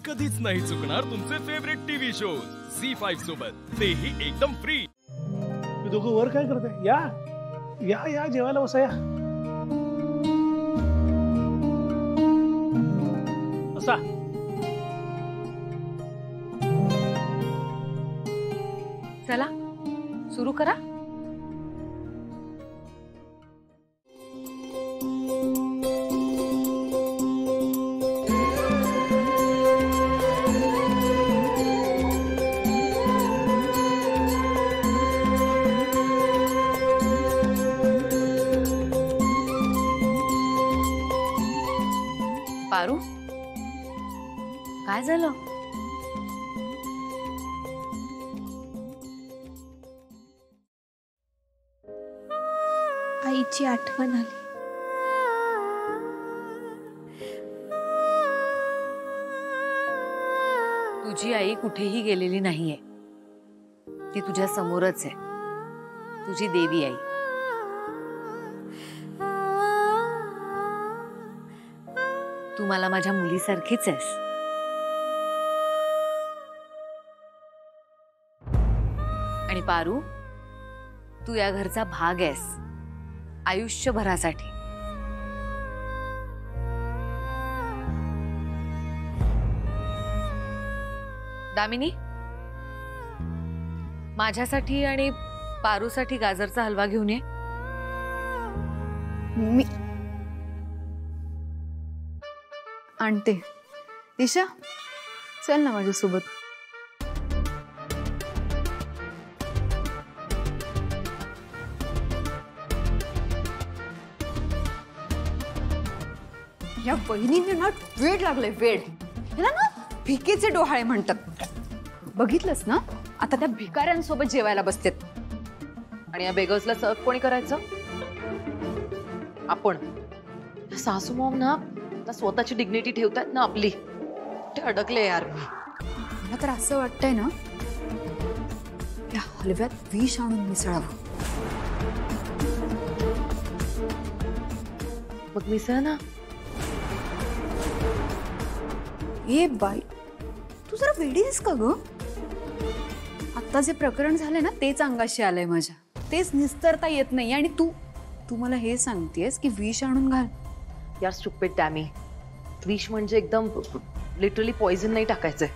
कधीच नाही चुकणार तुमचे फेवरेट टीव्ही शोज झी5 सोबत, तेही एकदम फ्री। तुम्ही दोघं वर काय करताय? या या या जेवायला बसा, या बसा। चला सुरू करा। पारू, काय झालं? आईची आठवण आली। तुझी आई कुठेही गेलेली नाहीये, ती तुझ्या समोरच आहे, तुझी देवी आई। तू मला माझ्या मुलीसारखीच आहेस। आणि पारू, तू या घरचा भाग आहेस आयुष्यभरासाठी। दामिनी, माझ्यासाठी आणि पारूसाठी गाजरचा हलवा घेऊन ये। मी आणते। दिशा, चल ना माझ्यासोबत। या बहिणींना ना वेड लागलंय, वेड। ह्याला ना भिकेचे डोहाळे म्हणतात। बघितलंस ना, आता त्या भिकाऱ्यांसोबत जेवायला बसतेत। आणि या बेगर्सला सर्व कोणी करायचं? आपण। सासू मॉम ना स्वतःची डिग्निटी ठेवतात ना आपली, ते अडकले यार। मला तर असं वाटतंय ना, त्या हलव्यात विष आणून मिसळावं। मग मिसळ ना। ए बाई, तू जरा वेडी आहेस का ग? आता जे प्रकरण झालंय ना, तेच अंगाशी आलंय माझ्या, तेच निस्तरता येत नाही। आणि तू मला हे सांगतेस की विष आणून घाल? यार स्टुपिड डॅमी, विष म्हणजे एकदम लिटरली पॉइझन नाही टाकायचंय,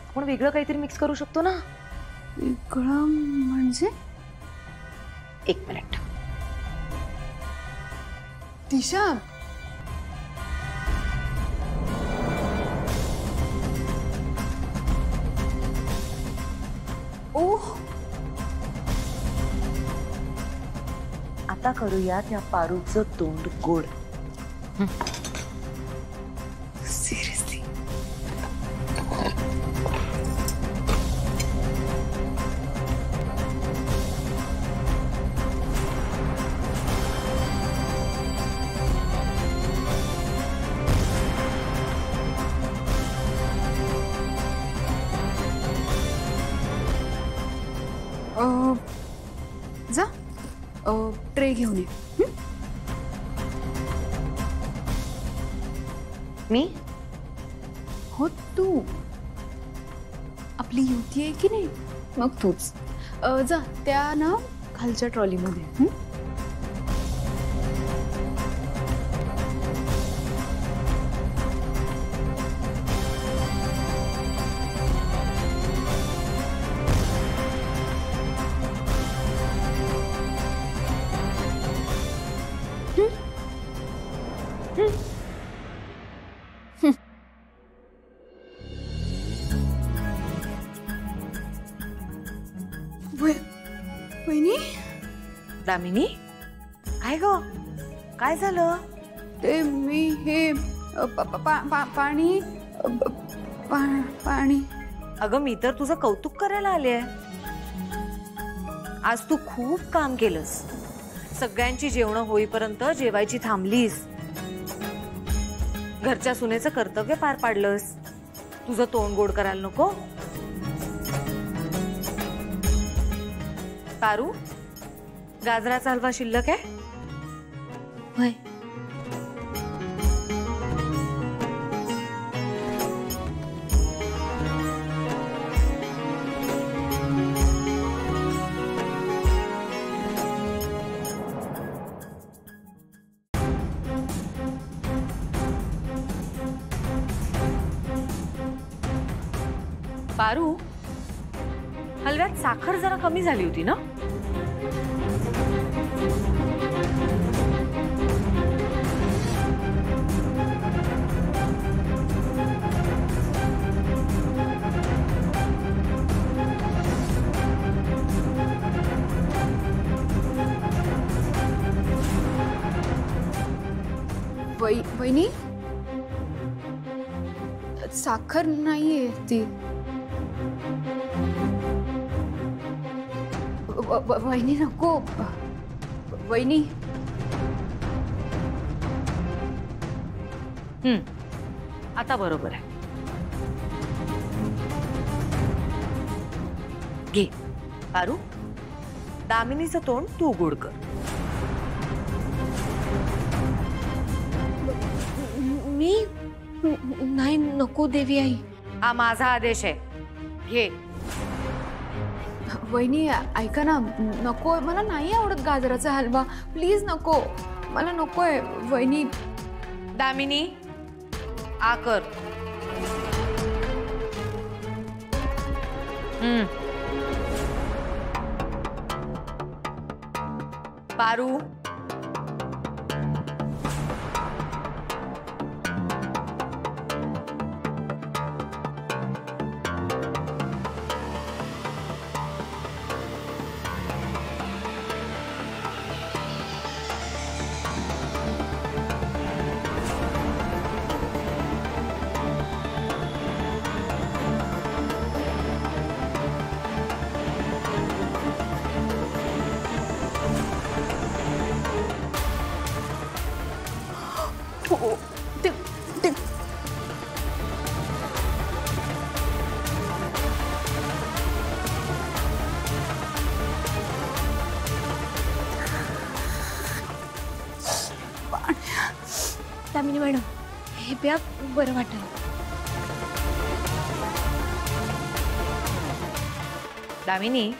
आपण वेगळं काहीतरी मिक्स करू शकतो ना। वेगळं म्हणजे? एक मिनिट। दिशा, ओह, आता करूया त्या पारूचं तोंड गोड। सिरियसली? जा, ट्रे घेऊन ये। मी? हो तू, आपली युती आहे की नाही, मग तूच जा त्या ना खालच्या ट्रॉलीमध्ये। वहिनी, दामिनी, काय ग, काय झालं? ते मी हे पाणी पाणी। अगं मी तर तुझं कौतुक करायला आले। आज तू खूप काम केलंस, सगळ्यांची जेवण होईपर्यंत जेवायची थांबलीस, घरच्या सुनेचं कर्तव्य पार पाडलंस। तुझं तोंड गोड करायला नको? पारू, गाजराचा हलवा शिल्लक आहे? होय। पारू, हलव्यात साखर जरा कमी झाली होती ना? वहिनी, साखर नाहीये ती. वहिनी नको. वहिनी. आता बरोबर आहे. घे पारू, दामिनीचं तोंड तू गोड कर. मी नाही, नको देवी आई. हा माझा आदेश आहे. घे. वहिनी ऐका ना, नको, मला नाही आवडत गाजराचा हलवा. प्लीज नको, मला नकोय. वहिनी. दामिनी, आ कर. पारू, दामिनी मॅडम, हे प्या, बरं वाटेल. दामिनी,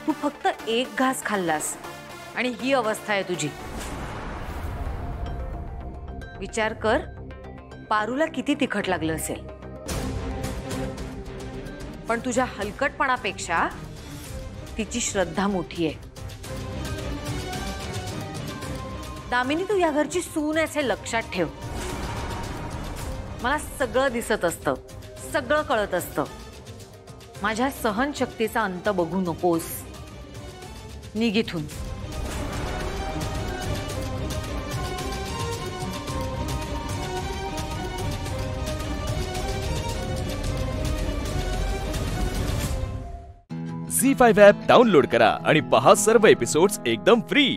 तू फक्त एक घास खाल्लास आणि ही अवस्था आहे तुझी. विचार कर, पारूला किती तिखट लागलं असेल. पण तुझ्या हलकटपणापेक्षा तिची श्रद्धा मोठी आहे. दामिनी, तू या घरची सून आहेस हे लक्षात ठेव. मला सगळं दिसत असतं, सगळं कळत असतं. माझ्या सहनशक्तीचा अंत बघू नकोस. निघ इथून. झी5 ॲप डाउनलोड करा आणि पहा सर्व एपिसोड्स एकदम फ्री.